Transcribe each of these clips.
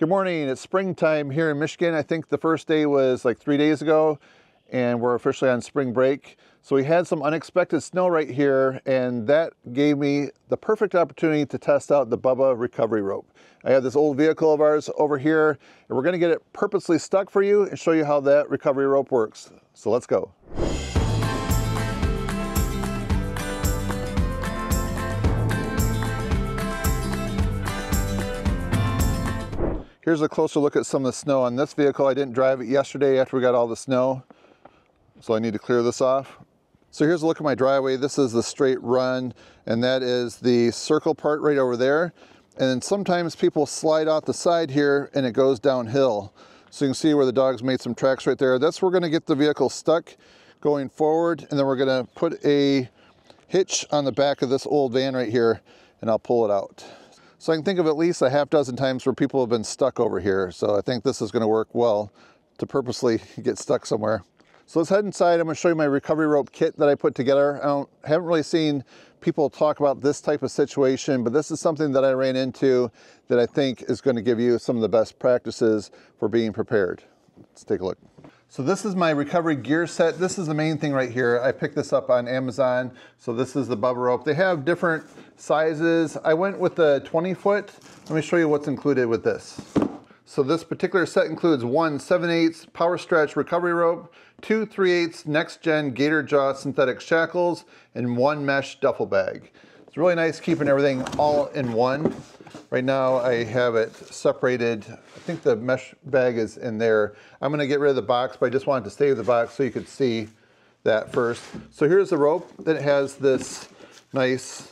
Good morning. It's springtime here in Michigan. I think the first day was like 3 days ago, and we're officially on spring break. So we had some unexpected snow right here, and that gave me the perfect opportunity to test out the Bubba recovery rope. I have this old vehicle of ours over here, and we're going to get it purposely stuck for you and show you how that recovery rope works. So let's go. Here's a closer look at some of the snow on this vehicle. I didn't drive it yesterday after we got all the snow, so I need to clear this off. So here's a look at my driveway. This is the straight run, and that is the circle part right over there. And then sometimes people slide off the side here and it goes downhill. So you can see where the dogs made some tracks right there. That's where we're gonna get the vehicle stuck going forward, and then we're gonna put a hitch on the back of this old van right here, and I'll pull it out. So I can think of at least a half dozen times where people have been stuck over here. So I think this is going to work well to purposely get stuck somewhere. So let's head inside. I'm going to show you my recovery rope kit that I put together. Haven't really seen people talk about this type of situation, but this is something that I ran into that I think is going to give you some of the best practices for being prepared. Let's take a look. So this is my recovery gear set. This is the main thing right here. I picked this up on Amazon. So this is the Bubba Rope. They have different sizes. I went with the 20-foot. Let me show you what's included with this. So this particular set includes one 7/8 power stretch recovery rope, two 3/8 next gen gator jaw synthetic shackles, and one mesh duffel bag. It's really nice keeping everything all in one. Right now I have it separated. I think the mesh bag is in there. I'm gonna get rid of the box, but I just wanted to save the box so you could see that first. So here's the rope that has this nice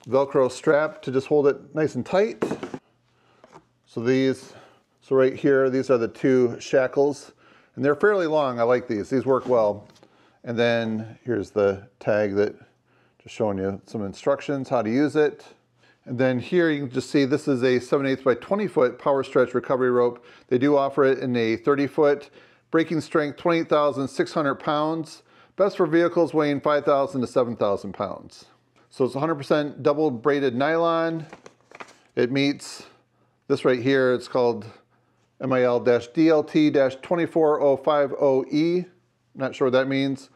Velcro strap to just hold it nice and tight. So right here, these are the two shackles, and they're fairly long. I like these. These work well. And then here's the tag that just showing you some instructions how to use it. And then here you can just see this is a 7/8 by 20-foot power stretch recovery rope. They do offer it in a 30-foot, breaking strength 28,600 pounds, best for vehicles weighing 5,000 to 7,000 pounds. So it's 100% double braided nylon. It meets this right here. It's called MIL-DLT-24050E. Not sure what that means.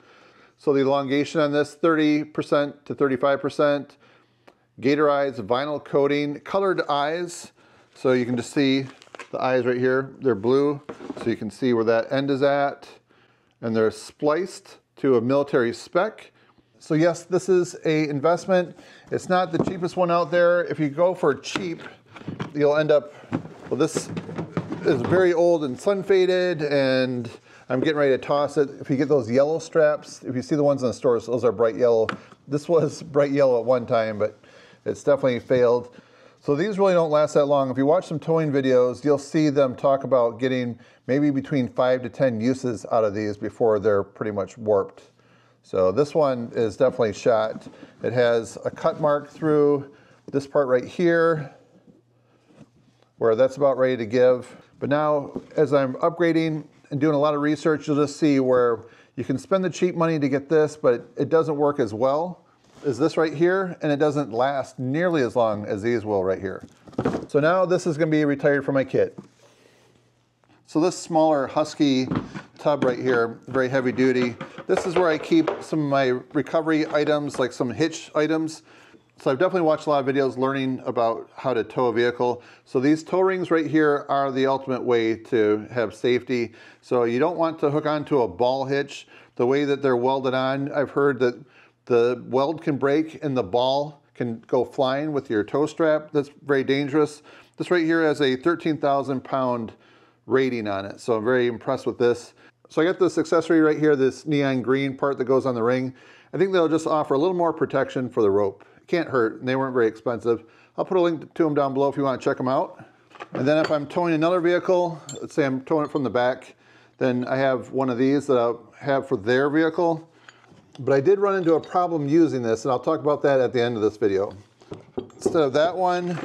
So the elongation on this, 30% to 35%. Gatorized vinyl coating, colored eyes. So you can just see the eyes right here. They're blue, so you can see where that end is at. And they're spliced to a military spec. So yes, this is an investment. It's not the cheapest one out there. If you go for cheap, you'll end up, well, this is very old and sun faded, and I'm getting ready to toss it. If you get those yellow straps, if you see the ones in the stores, those are bright yellow. This was bright yellow at one time, but it's definitely failed. So these really don't last that long. If you watch some towing videos, you'll see them talk about getting maybe between 5 to 10 uses out of these before they're pretty much warped. So this one is definitely shot. It has a cut mark through this part right here, where that's about ready to give. But now, as I'm upgrading and doing a lot of research, you'll just see where you can spend the cheap money to get this, but it doesn't work as well as this right here, and it doesn't last nearly as long as these will right here. So now this is gonna be retired from my kit. So this smaller Husky tub right here, very heavy duty. This is where I keep some of my recovery items, like some hitch items. So I've definitely watched a lot of videos learning about how to tow a vehicle. So these tow rings right here are the ultimate way to have safety. So you don't want to hook onto a ball hitch. The way that they're welded on, I've heard that the weld can break and the ball can go flying with your tow strap. That's very dangerous. This right here has a 13,000 pound rating on it. So I'm very impressed with this. So I got this accessory right here, this neon green part that goes on the ring. I think they'll just offer a little more protection for the rope. It can't hurt, and they weren't very expensive. I'll put a link to them down below if you want to check them out. And then if I'm towing another vehicle, let's say I'm towing it from the back, then I have one of these that I'll have for their vehicle. But I did run into a problem using this, and I'll talk about that at the end of this video. Instead of that one,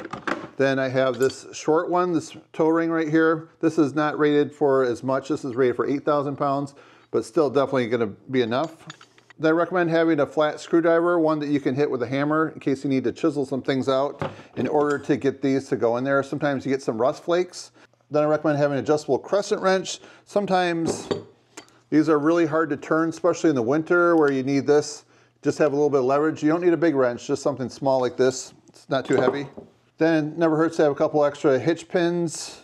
then I have this short one, this tow ring right here. This is not rated for as much. This is rated for 8,000 pounds, but still definitely gonna be enough. Then I recommend having a flat screwdriver, one that you can hit with a hammer in case you need to chisel some things out in order to get these to go in there. Sometimes you get some rust flakes. Then I recommend having an adjustable crescent wrench. Sometimes these are really hard to turn, especially in the winter where you need this. Just have a little bit of leverage. You don't need a big wrench, just something small like this. It's not too heavy. Then it never hurts to have a couple extra hitch pins.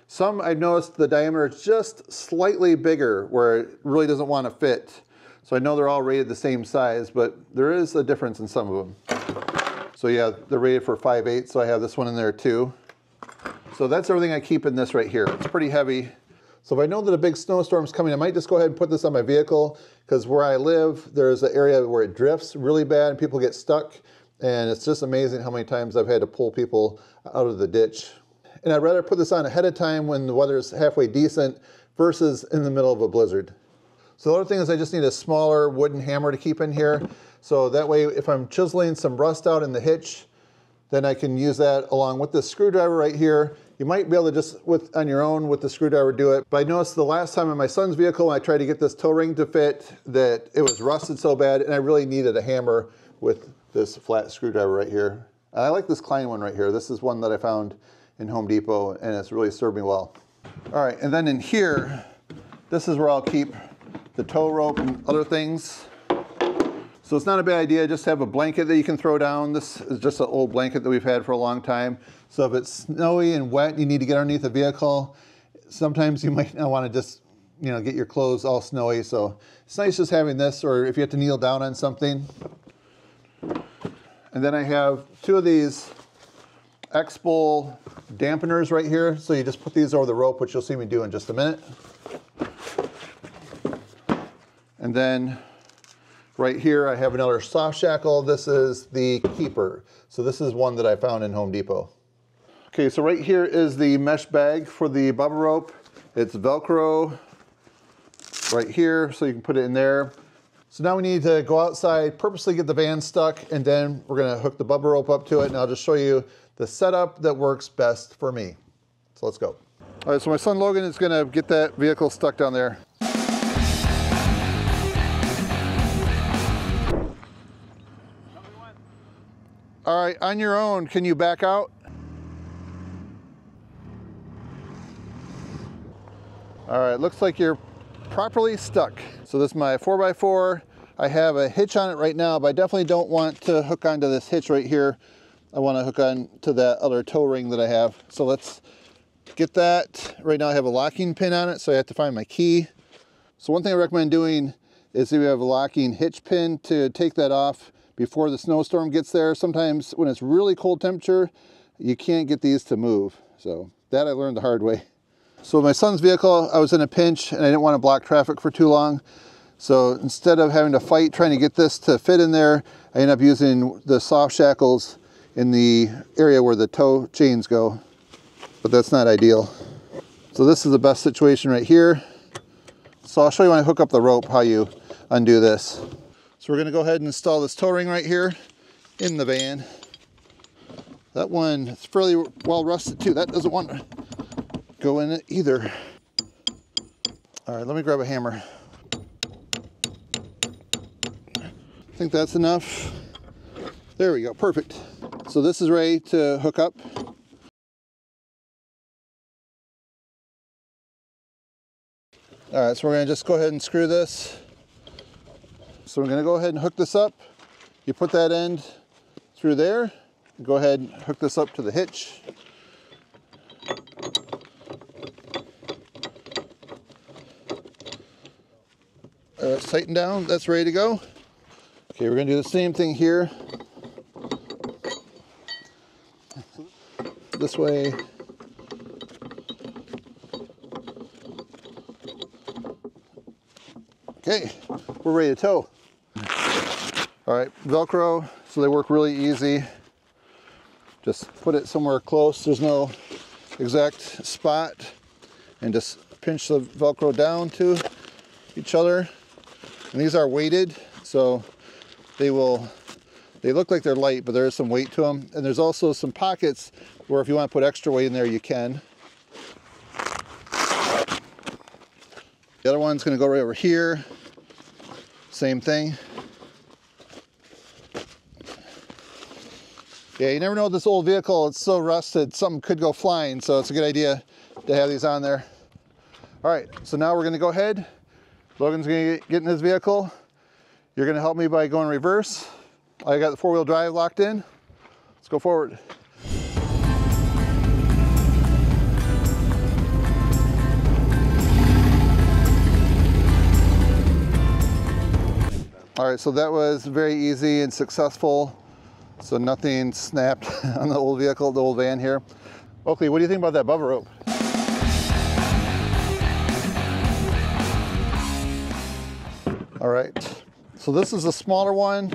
Some I've noticed the diameter is just slightly bigger where it really doesn't want to fit. So I know they're all rated the same size, but there is a difference in some of them. So yeah, they're rated for 5/8, so I have this one in there too. So that's everything I keep in this right here. It's pretty heavy. So if I know that a big snowstorm's coming, I might just go ahead and put this on my vehicle, because where I live, there's an area where it drifts really bad and people get stuck. And it's just amazing how many times I've had to pull people out of the ditch. And I'd rather put this on ahead of time when the weather is halfway decent versus in the middle of a blizzard. So the other thing is I just need a smaller wooden hammer to keep in here. So that way, if I'm chiseling some rust out in the hitch, then I can use that along with this screwdriver right here. You might be able to just, on your own with the screwdriver, do it. But I noticed the last time in my son's vehicle, when I tried to get this toe ring to fit, that it was rusted so bad, and I really needed a hammer with this flat screwdriver right here. And I like this Klein one right here. This is one that I found in Home Depot, and it's really served me well. All right, and then in here, this is where I'll keep the tow rope and other things. So it's not a bad idea, just have a blanket that you can throw down. This is just an old blanket that we've had for a long time. So if it's snowy and wet, you need to get underneath the vehicle. Sometimes you might not want to just, get your clothes all snowy. So it's nice just having this, or if you have to kneel down on something. And then I have two of these X-Bowl dampeners right here. So you just put these over the rope, which you'll see me do in just a minute. And then right here, I have another soft shackle. This is the keeper. So this is one that I found in Home Depot. Okay, so right here is the mesh bag for the Bubba Rope. It's Velcro right here, so you can put it in there. So now we need to go outside, purposely get the van stuck, and then we're gonna hook the Bubba Rope up to it, and I'll just show you the setup that works best for me. So let's go. All right, so my son Logan is gonna get that vehicle stuck down there. All right, on your own, can you back out? All right, looks like you're properly stuck. So this is my 4x4. I have a hitch on it right now, but I definitely don't want to hook onto this hitch right here. I want to hook on to that other toe ring that I have. So let's get that. Right now I have a locking pin on it, so I have to find my key. So one thing I recommend doing is if you have a locking hitch pin, to take that off before the snowstorm gets there. Sometimes when it's really cold temperature, you can't get these to move. So that I learned the hard way. So with my son's vehicle, I was in a pinch and I didn't want to block traffic for too long. So instead of having to fight trying to get this to fit in there, I ended up using the soft shackles in the area where the tow chains go, but that's not ideal. So this is the best situation right here. So I'll show you when I hook up the rope how you undo this. So we're gonna go ahead and install this tow ring right here in the van. That one is fairly well rusted too. That doesn't want to go in it either. All right, let me grab a hammer. I think that's enough. There we go, perfect. So this is ready to hook up. All right, so we're gonna just go ahead and screw this. So we're gonna go ahead and hook this up. You put that end through there. Go ahead and hook this up to the hitch. It's tightened down, that's ready to go. Okay, we're gonna do the same thing here. This way. Okay, we're ready to tow. All right, Velcro, so they work really easy. Just put it somewhere close. There's no exact spot. And just pinch the Velcro down to each other. And these are weighted, so they look like they're light, but there is some weight to them. And there's also some pockets where if you want to put extra weight in there, you can. The other one's gonna go right over here. Same thing. Yeah, you never know with this old vehicle, it's so rusted, something could go flying, so it's a good idea to have these on there. All right, so now we're gonna go ahead. Logan's gonna get in his vehicle. You're gonna help me by going reverse. I got the four-wheel drive locked in. Let's go forward. All right, so that was very easy and successful. So nothing snapped on the old vehicle, the old van here. Oakley, what do you think about that Bubba Rope? All right, so this is a smaller one,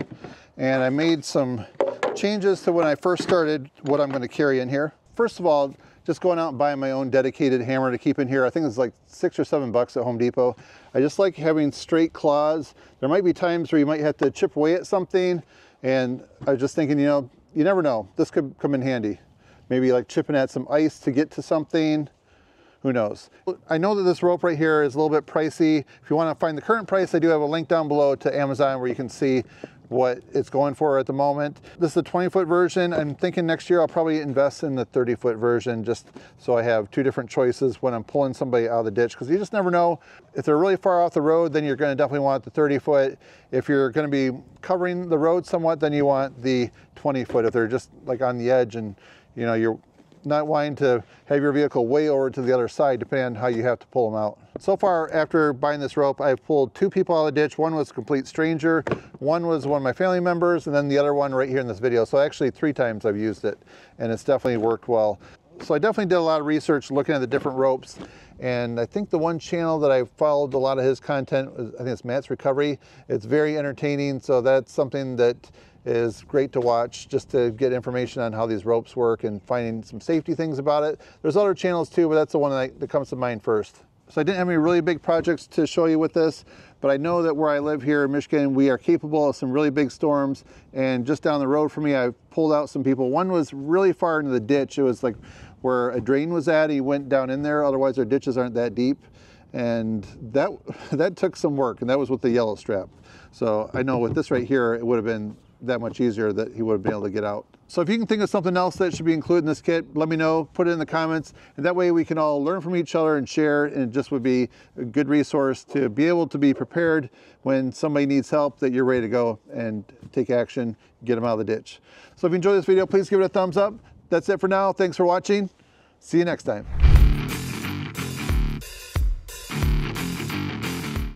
and I made some changes to when I first started what I'm gonna carry in here. First of all, just going out and buying my own dedicated hammer to keep in here. I think it's like $6 or $7 at Home Depot. I just like having straight claws. There might be times where you might have to chip away at something, and I was just thinking, you know, you never know. This could come in handy. Maybe like chipping at some ice to get to something. Who knows? I know that this rope right here is a little bit pricey. If you want to find the current price, I do have a link down below to Amazon where you can see what it's going for at the moment. This is a 20-foot version. I'm thinking next year I'll probably invest in the 30-foot version just so I have two different choices when I'm pulling somebody out of the ditch, because you just never know. If they're really far off the road, then you're going to definitely want the 30-foot. If you're going to be covering the road somewhat, then you want the 20-foot. If they're just like on the edge and you know you're not wanting to have your vehicle way over to the other side, depending on how you have to pull them out. So far, after buying this rope, I've pulled two people out of the ditch. One was a complete stranger, one was one of my family members, and then the other one right here in this video. So actually 3 times I've used it, and it's definitely worked well. So I definitely did a lot of research looking at the different ropes, and I think the one channel that I followed a lot of his content, I think it's Matt's Recovery. It's very entertaining, so that's something that is great to watch just to get information on how these ropes work and finding some safety things about it. There's other channels too, but that's the one that comes to mind first. So I didn't have any really big projects to show you with this, but I know that where I live here in Michigan, we are capable of some really big storms. And just down the road from me, I pulled out some people. One was really far into the ditch. It was like where a drain was at. He went down in there. Otherwise, our ditches aren't that deep. And that took some work, and that was with the yellow strap. So I know with this right here, it would have been that much easier that he would have been able to get out. So if you can think of something else that should be included in this kit, let me know, put it in the comments, and that way we can all learn from each other and share, and it just would be a good resource to be able to be prepared when somebody needs help, that you're ready to go and take action, get them out of the ditch. So if you enjoyed this video, please give it a thumbs up. That's it for now. Thanks for watching. See you next time.